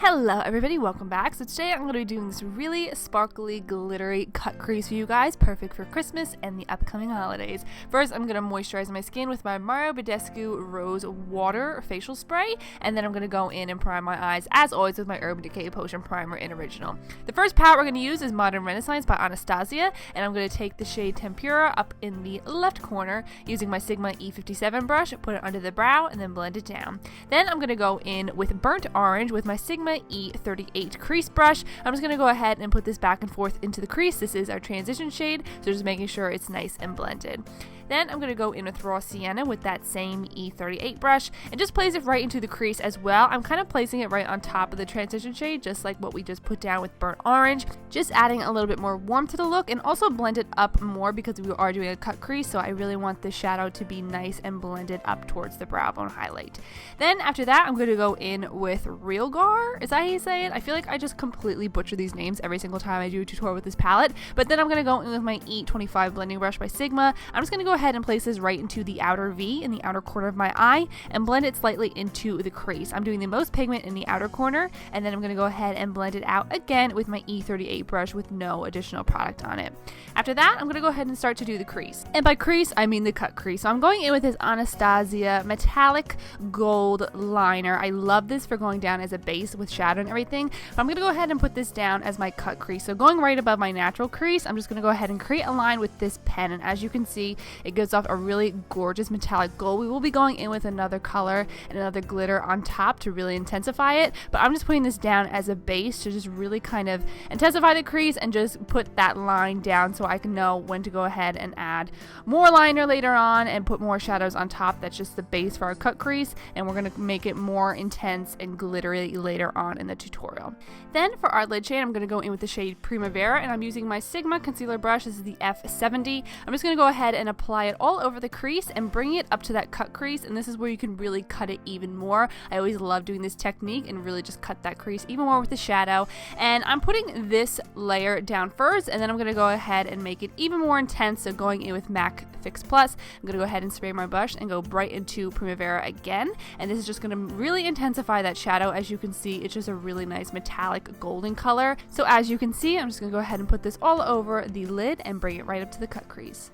Hello everybody, welcome back. So today I'm going to be doing this really sparkly, glittery cut crease for you guys, perfect for Christmas and the upcoming holidays. First, I'm going to moisturize my skin with my Mario Badescu Rose Water Facial Spray, and then I'm going to go in and prime my eyes, as always, with my Urban Decay Potion Primer in Original. The first palette we're going to use is Modern Renaissance by Anastasia, and I'm going to take the shade Tempura up in the left corner using my Sigma E57 brush, put it under the brow, and then blend it down. Then I'm going to go in with Burnt Orange with my Sigma E38 crease brush. I'm just going to go ahead and put this back and forth into the crease. This is our transition shade, so just making sure it's nice and blended. Then I'm going to go in with Raw Sienna with that same E38 brush and just place it right into the crease as well. I'm kind of placing it right on top of the transition shade, just like what we just put down with Burnt Orange, just adding a little bit more warmth to the look and also blend it up more because we are doing a cut crease, so I really want the shadow to be nice and blended up towards the brow bone highlight. Then after that, I'm going to go in with Realgar. Is that how you say it? I feel like I just completely butcher these names every single time I do a tutorial with this palette, but then I'm going to go in with my E25 blending brush by Sigma. I'm just going to go ahead and place this right into the outer V in the outer corner of my eye and blend it slightly into the crease. I'm doing the most pigment in the outer corner, and then I'm going to go ahead and blend it out again with my E38 brush with no additional product on it. After that, I'm going to go ahead and start to do the crease. And by crease, I mean the cut crease. So I'm going in with this Anastasia metallic gold liner. I love this for going down as a base with shadow and everything, but I'm going to go ahead and put this down as my cut crease. So going right above my natural crease, I'm just going to go ahead and create a line with this pen, and as you can see, it gives off a really gorgeous metallic gold. We will be going in with another color and another glitter on top to really intensify it, but I'm just putting this down as a base to just really kind of intensify the crease and just put that line down so I can know when to go ahead and add more liner later on and put more shadows on top. That's just the base for our cut crease, and we're going to make it more intense and glittery later on in the tutorial. Then for our lid shade, I'm going to go in with the shade Primavera, and I'm using my Sigma concealer brush. This is the F70. I'm just going to go ahead and apply it all over the crease and bring it up to that cut crease, and this is where you can really cut it even more. I always love doing this technique and really just cut that crease even more with the shadow. And I'm putting this layer down first, and then I'm going to go ahead and make it even more intense. So going in with MAC Fix Plus, I'm going to go ahead and spray my brush and go right into Primavera again, and this is just going to really intensify that shadow. As you can see, it's just a really nice metallic golden color. So as you can see, I'm just going to go ahead and put this all over the lid and bring it right up to the cut crease.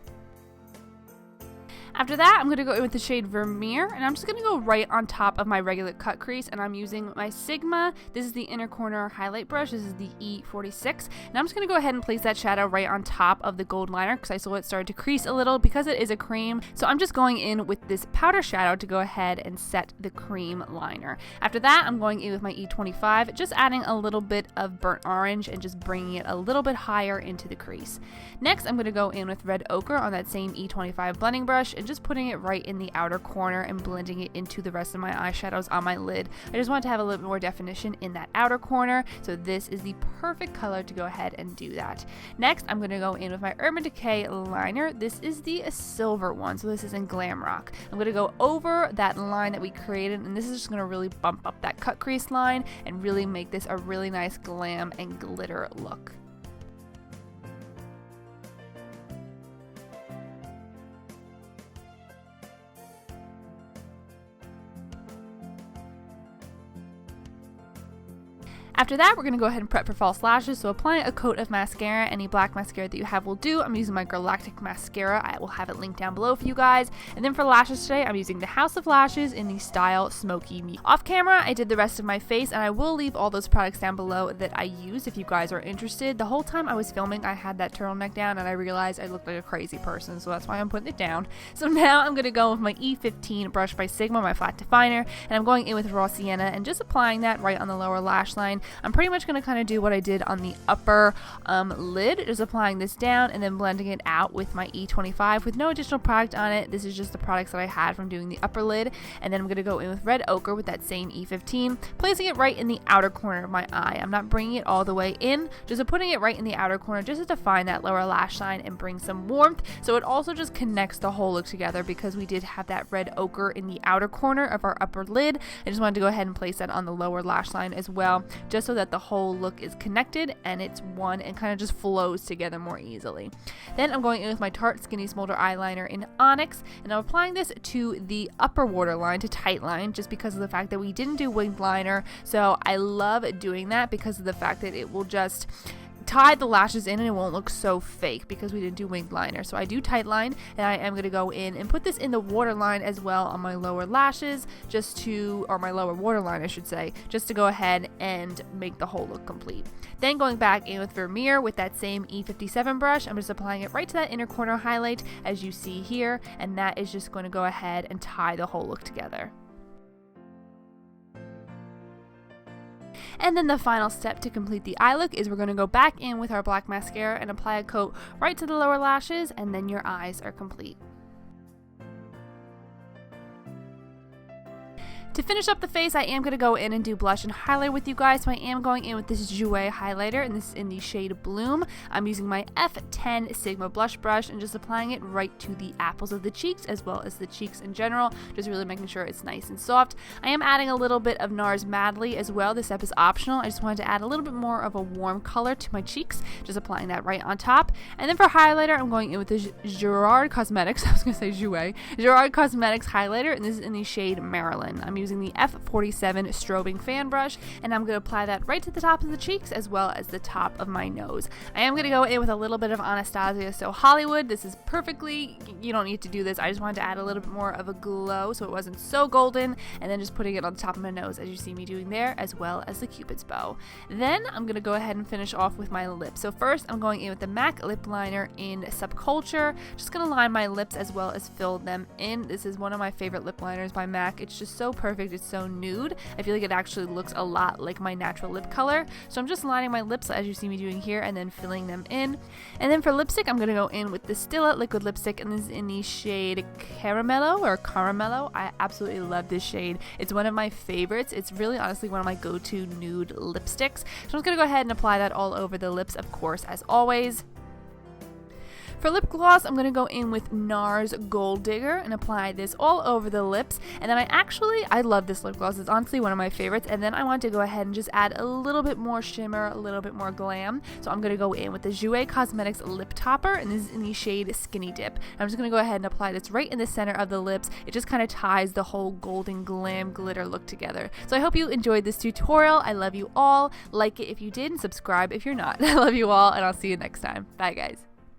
After that, I'm going to go in with the shade Vermeer, and I'm just going to go right on top of my regular cut crease, and I'm using my Sigma. This is the inner corner highlight brush. This is the E46, and I'm just going to go ahead and place that shadow right on top of the gold liner because I saw it started to crease a little because it is a cream. So I'm just going in with this powder shadow to go ahead and set the cream liner. After that, I'm going in with my E25, just adding a little bit of burnt orange and just bringing it a little bit higher into the crease. Next, I'm going to go in with Red Ochre on that same E25 blending brush and just putting it right in the outer corner and blending it into the rest of my eyeshadows on my lid. I just want to have a little bit more definition in that outer corner, so this is the perfect color to go ahead and do that. Next, I'm going to go in with my Urban Decay liner. This is the silver one, so this is in Glam Rock. I'm going to go over that line that we created, and this is just going to really bump up that cut crease line and really make this a really nice glam and glitter look. After that, we're going to go ahead and prep for false lashes. So applying a coat of mascara, any black mascara that you have will do. I'm using my Galactic mascara. I will have it linked down below for you guys. And then for lashes today, I'm using the House of Lashes in the style Smoky Me. Off camera, I did the rest of my face, and I will leave all those products down below that I use if you guys are interested. The whole time I was filming, I had that turtleneck down, and I realized I looked like a crazy person, so that's why I'm putting it down. So now I'm going to go with my E15 brush by Sigma, my flat definer, and I'm going in with Raw Sienna and just applying that right on the lower lash line. I'm pretty much going to kind of do what I did on the upper lid, just applying this down and then blending it out with my E25 with no additional product on it. This is just the products that I had from doing the upper lid, and then I'm going to go in with Red Ochre with that same E15, placing it right in the outer corner of my eye. I'm not bringing it all the way in, just putting it right in the outer corner just to define that lower lash line and bring some warmth. So it also just connects the whole look together because we did have that Red Ochre in the outer corner of our upper lid. I just wanted to go ahead and place that on the lower lash line as well, just just so that the whole look is connected and it's one and kind of just flows together more easily. Then I'm going in with my Tarte Skinny Smolder eyeliner in Onyx, and I'm applying this to the upper waterline to tightline just because of the fact that we didn't do winged liner. So I love doing that because of the fact that it will just tie the lashes in and it won't look so fake because we didn't do winged liner. So I do tight line, and I am going to go in and put this in the waterline as well on my lower lashes, or my lower waterline I should say, just to go ahead and make the whole look complete. Then going back in with Vermeer with that same E57 brush, I'm just applying it right to that inner corner highlight as you see here, and that is just going to go ahead and tie the whole look together. And then the final step to complete the eye look is we're going to go back in with our black mascara and apply a coat right to the lower lashes, and then your eyes are complete. To finish up the face, I am going to go in and do blush and highlight with you guys. So I am going in with this Jouer highlighter, and this is in the shade Bloom. I'm using my F10 Sigma blush brush and just applying it right to the apples of the cheeks as well as the cheeks in general, just really making sure it's nice and soft. I am adding a little bit of NARS Madly as well. This step is optional. I just wanted to add a little bit more of a warm color to my cheeks, just applying that right on top. And then for highlighter, I'm going in with the Gerard Cosmetics, I was going to say Jouer, Gerard Cosmetics highlighter, and this is in the shade Marilyn. I'm using the F47 strobing fan brush, and I'm going to apply that right to the top of the cheeks as well as the top of my nose. I am going to go in with a little bit of Anastasia So Hollywood. This is perfectly, you don't need to do this. I just wanted to add a little bit more of a glow so it wasn't so golden, and then just putting it on the top of my nose as you see me doing there, as well as the Cupid's bow. Then I'm going to go ahead and finish off with my lips. So first I'm going in with the MAC lip liner in Subculture. Just going to line my lips as well as fill them in. This is one of my favorite lip liners by MAC. It's just so perfect. It's so nude. I feel like it actually looks a lot like my natural lip color. So I'm just lining my lips as you see me doing here and then filling them in. And then for lipstick, I'm going to go in with the Stila liquid lipstick, and this is in the shade Caramello. I absolutely love this shade. It's one of my favorites. It's really honestly one of my go-to nude lipsticks. So I'm just going to go ahead and apply that all over the lips, of course, as always. For lip gloss, I'm going to go in with NARS Gold Digger and apply this all over the lips. And then I love this lip gloss. It's honestly one of my favorites. And then I want to go ahead and just add a little bit more shimmer, a little bit more glam. So I'm going to go in with the Jouer Cosmetics Lip Topper, and this is in the shade Skinny Dip. I'm just going to go ahead and apply this right in the center of the lips. It just kind of ties the whole golden glam glitter look together. So I hope you enjoyed this tutorial. I love you all. Like it if you did, and subscribe if you're not. I love you all, and I'll see you next time. Bye, guys.